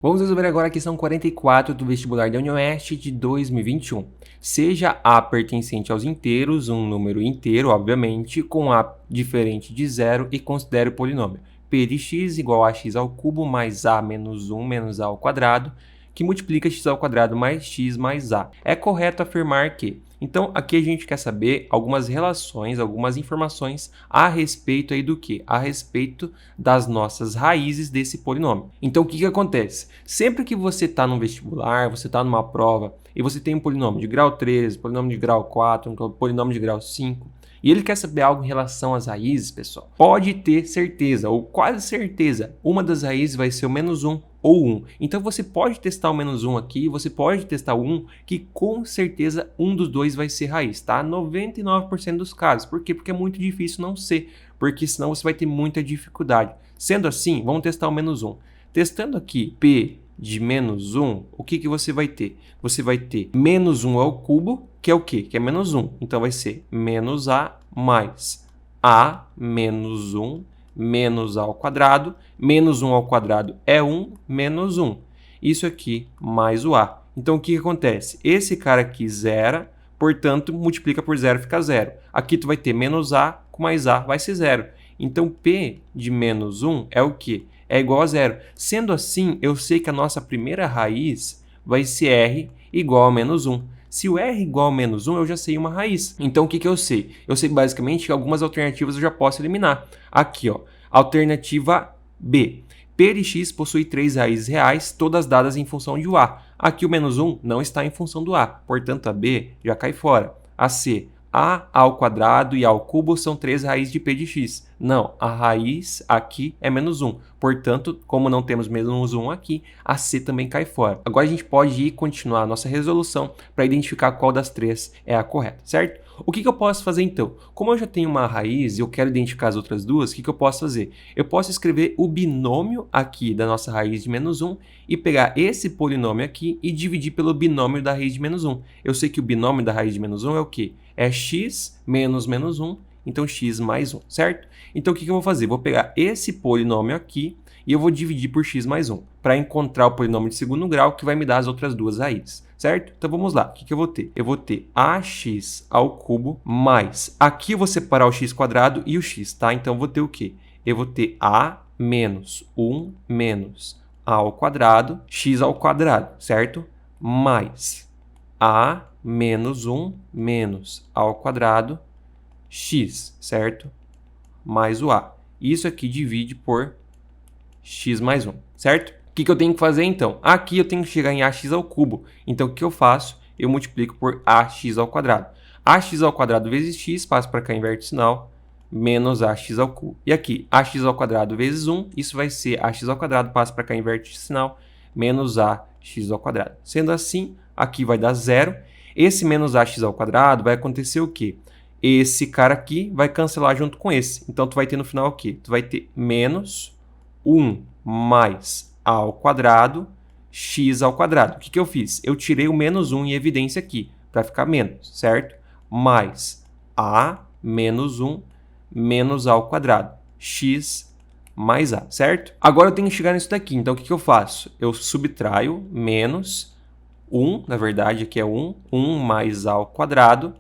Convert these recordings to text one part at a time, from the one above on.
Vamos resolver agora a questão 44 do vestibular da UniOeste de 2021. Seja A pertencente aos inteiros, um número inteiro, obviamente, com A diferente de zero e considere o polinômio P de x igual a x ao cubo mais A menos 1 menos A ao quadrado, que multiplica x ao quadrado mais x mais A. É correto afirmar que... Então, aqui a gente quer saber algumas relações, algumas informações a respeito aí do quê? A respeito das nossas raízes desse polinômio. Então, o que acontece? Sempre que você está no vestibular, você está numa prova e você tem um polinômio de grau 3, polinômio de grau 4, um polinômio de grau 5, e ele quer saber algo em relação às raízes, pessoal, pode ter certeza, ou quase certeza, uma das raízes vai ser o menos 1 ou 1. Então você pode testar o menos 1 aqui, você pode testar o 1, que com certeza um dos dois vai ser raiz, tá? 99% dos casos. Por quê? Porque é muito difícil não ser, porque senão você vai ter muita dificuldade. Sendo assim, vamos testar o menos 1. Testando aqui P de menos 1, o que você vai ter? Você vai ter menos 1 ao cubo, que é o quê? Que é menos 1. Então vai ser menos A mais A menos 1 menos A ao quadrado. Menos 1 ao quadrado é 1 menos 1. Isso aqui mais o A. Então o que acontece? Esse cara aqui zera, portanto multiplica por 0 fica 0. Aqui tu vai ter menos A com mais A vai ser 0. Então P de menos 1 é o quê? É igual a 0. Sendo assim, eu sei que a nossa primeira raiz vai ser R igual a menos 1. Se o R igual a menos 1, eu já sei uma raiz. Então, o que eu sei? Eu sei basicamente que algumas alternativas eu já posso eliminar. Aqui, ó, alternativa B. P de x possui 3 raízes reais, todas dadas em função de A. Aqui o menos 1 não está em função do A, portanto a B já cai fora. A C. A ao quadrado e A ao cubo são 3 raízes de P de x. Não, a raiz aqui é menos 1. Portanto, como não temos menos 1 aqui, a C também cai fora. Agora a gente pode ir continuar a nossa resolução para identificar qual das três é a correta, certo? O que eu posso fazer então? Como eu já tenho uma raiz e eu quero identificar as outras duas, o que eu posso fazer? Eu posso escrever o binômio aqui da nossa raiz de menos 1 e pegar esse polinômio aqui e dividir pelo binômio da raiz de menos 1. Eu sei que o binômio da raiz de menos 1 é o quê? É x menos menos 1, então x mais 1, certo? Então o que eu vou fazer? Vou pegar esse polinômio aqui e eu vou dividir por x mais 1, para encontrar o polinômio de segundo grau que vai me dar as outras duas raízes, certo? Então vamos lá, o que eu vou ter? Eu vou ter ax ao cubo mais, aqui eu vou separar o x quadrado e o x, tá? Então eu vou ter o quê? Eu vou ter a menos 1 menos a ao quadrado, x ao quadrado, certo? Mais a menos 1 menos a ao quadrado, x, certo? Mais o a. Isso aqui divide por x mais 1, certo? O que eu tenho que fazer então? Aqui eu tenho que chegar em ax ao cubo. Então o que eu faço? Eu multiplico por ax ao quadrado. Ax ao quadrado vezes x, passo para cá, inverte o sinal, menos ax ao cubo. E aqui, ax ao quadrado vezes 1, isso vai ser ax ao quadrado, passo para cá, inverte o sinal, menos ax ao quadrado. Sendo assim, aqui vai dar 0. Esse menos ax ao quadrado vai acontecer o quê? Esse cara aqui vai cancelar junto com esse. Então, tu vai ter no final o quê? Tu vai ter menos 1 mais a ao quadrado, x ao quadrado. O que eu fiz? Eu tirei o menos 1 em evidência aqui, para ficar menos, certo? Mais a menos 1 menos a ao quadrado, x mais a, certo? Agora eu tenho que chegar nisso daqui. Então, o que eu faço? Eu subtraio menos 1, na verdade, aqui é 1 mais a ao quadrado.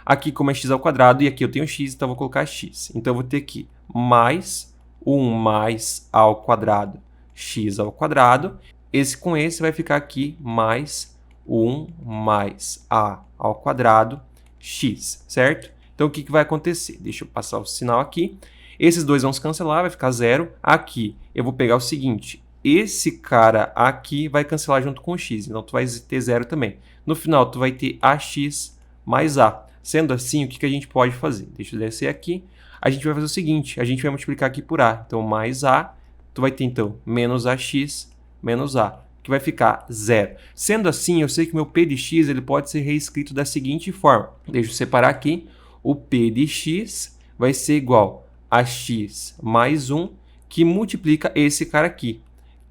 Aqui, como é x ao quadrado, e aqui eu tenho x, então eu vou colocar x. Então, eu vou ter aqui mais 1 mais a ao quadrado, x ao quadrado. Esse com esse vai ficar aqui mais 1 mais a ao quadrado, x, certo? Então, o que vai acontecer? Deixa eu passar o sinal aqui. Esses dois vão se cancelar, vai ficar 0. Aqui, eu vou pegar o seguinte. Esse cara aqui vai cancelar junto com o x, então tu vai ter 0 também. No final, tu vai ter ax mais a. Sendo assim, o que a gente pode fazer? Deixa eu descer aqui. A gente vai fazer o seguinte, a gente vai multiplicar aqui por a. Então, mais a, tu vai ter, então, menos ax menos a, que vai ficar 0. Sendo assim, eu sei que o meu p de x ele pode ser reescrito da seguinte forma. Deixa eu separar aqui. O p de x vai ser igual a x mais 1, que multiplica esse cara aqui,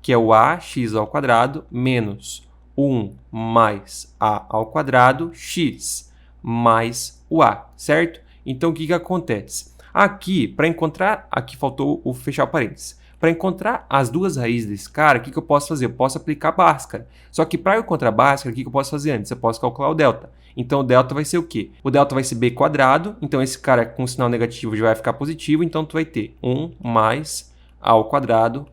que é o ax ao quadrado menos 1 mais a ao quadrado, x mais o a, certo? Então, o que acontece? Aqui, para encontrar, aqui faltou o fechar parênteses. Para encontrar as duas raízes desse cara, o que eu posso fazer? Eu posso aplicar Bhaskara. Só que para eu encontrar Bhaskara, o que eu posso fazer antes? Eu posso calcular o delta. Então o delta vai ser o quê? O delta vai ser b quadrado, então esse cara com sinal negativo já vai ficar positivo, então tu vai ter 1 mais a ao quadrado,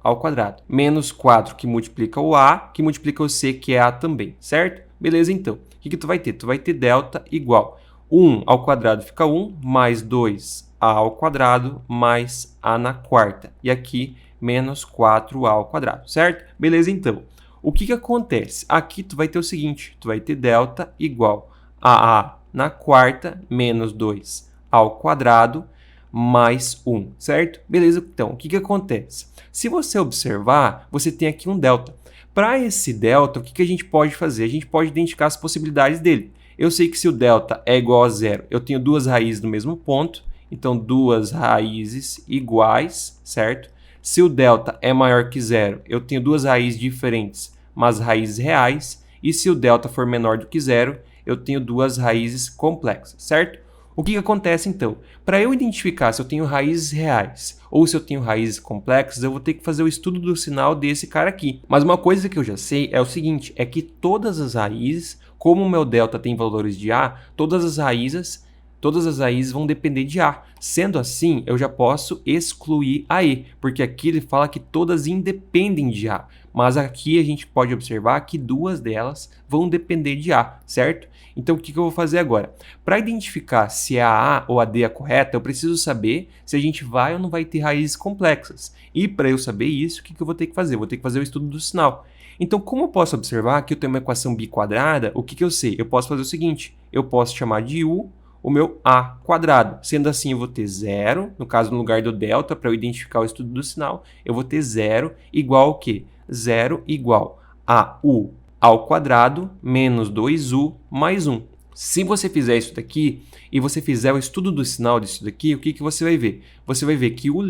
menos 4 que multiplica o a, que multiplica o c, que é a também, certo? Beleza, então. O que tu vai ter? Tu vai ter delta igual 1 ao quadrado fica 1, mais 2a ao quadrado, mais a na quarta. E aqui, menos 4a ao quadrado, certo? Beleza, então. O que acontece? Aqui tu vai ter o seguinte, tu vai ter delta igual a na quarta, menos 2 ao quadrado, mais 1, certo? Beleza, então, o que acontece? Se você observar, você tem aqui um delta. Para esse delta, o que a gente pode fazer? A gente pode identificar as possibilidades dele. Eu sei que se o delta é igual a zero, eu tenho duas raízes no mesmo ponto, então duas raízes iguais, certo? Se o delta é maior que zero, eu tenho duas raízes diferentes, mas raízes reais, e se o delta for menor do que zero, eu tenho duas raízes complexas, certo? O que acontece então? Para eu identificar se eu tenho raízes reais ou se eu tenho raízes complexas, eu vou ter que fazer o estudo do sinal desse cara aqui. Mas uma coisa que eu já sei é o seguinte, é que todas as raízes, como o meu delta tem valores de A, todas as raízes vão depender de A. Sendo assim, eu já posso excluir a E, porque aqui ele fala que todas independem de A. Mas aqui a gente pode observar que duas delas vão depender de A, certo? Então o que eu vou fazer agora? Para identificar se a A ou a D é correta, eu preciso saber se a gente vai ou não vai ter raízes complexas. E para eu saber isso, o que eu vou ter que fazer? Eu vou ter que fazer o estudo do sinal. Então, como eu posso observar que eu tenho uma equação biquadrada, o que eu sei? Eu posso fazer o seguinte, eu posso chamar de U o meu A quadrado. Sendo assim, eu vou ter 0, no caso, no lugar do delta, para eu identificar o estudo do sinal, eu vou ter 0 igual ao quê? 0 igual a U ao quadrado menos 2U mais 1. Se você fizer isso daqui e você fizer o estudo do sinal disso daqui, o que você vai ver? Você vai ver que U'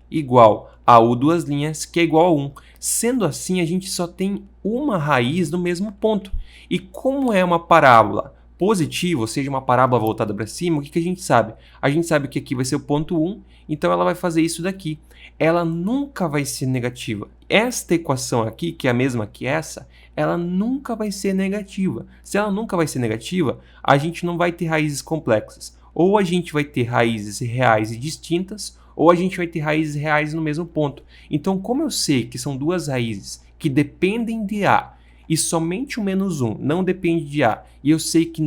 igual a U duas linhas, que é igual a 1. Sendo assim, a gente só tem uma raiz no mesmo ponto. E como é uma parábola positiva, ou seja, uma parábola voltada para cima, o que a gente sabe? A gente sabe que aqui vai ser o ponto 1, então ela vai fazer isso daqui. Ela nunca vai ser negativa. Esta equação aqui, que é a mesma que essa, ela nunca vai ser negativa. Se ela nunca vai ser negativa, a gente não vai ter raízes complexas. Ou a gente vai ter raízes reais e distintas, ou a gente vai ter raízes reais no mesmo ponto. Então, como eu sei que são duas raízes que dependem de A, e somente o menos 1 não depende de A, e eu sei que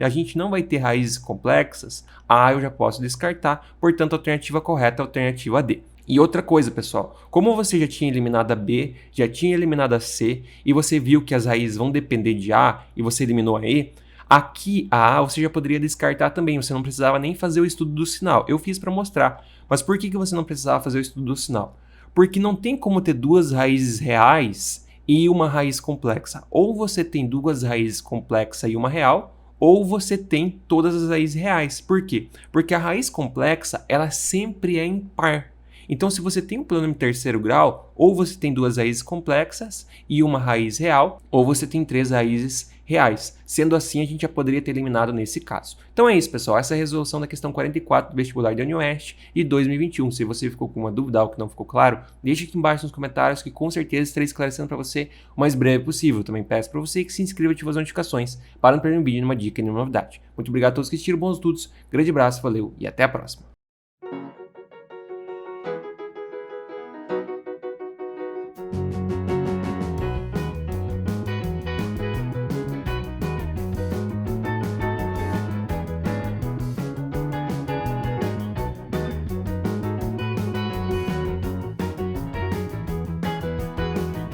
a gente não vai ter raízes complexas, A eu já posso descartar, portanto a alternativa correta é a alternativa D. E outra coisa, pessoal, como você já tinha eliminado a B, já tinha eliminado a C, e você viu que as raízes vão depender de A, e você eliminou a E, aqui a A você já poderia descartar também, você não precisava nem fazer o estudo do sinal. Eu fiz para mostrar, mas por que você não precisava fazer o estudo do sinal? Porque não tem como ter duas raízes reais e uma raiz complexa. Ou você tem duas raízes complexas e uma real, ou você tem todas as raízes reais. Por quê? Porque a raiz complexa, ela sempre é impar. Então, se você tem um polínômio terceiro grau, ou você tem duas raízes complexas e uma raiz real, ou você tem três raízes reais. Sendo assim, a gente já poderia ter eliminado nesse caso. Então é isso, pessoal. Essa é a resolução da questão 44 do vestibular da UniOeste e 2021. Se você ficou com uma dúvida, algo que não ficou claro, deixe aqui embaixo nos comentários que com certeza estarei esclarecendo para você o mais breve possível. Também peço para você que se inscreva e ative as notificações para não perder um vídeo, nenhuma dica e nenhuma novidade. Muito obrigado a todos que assistiram, bons estudos, grande abraço, valeu e até a próxima.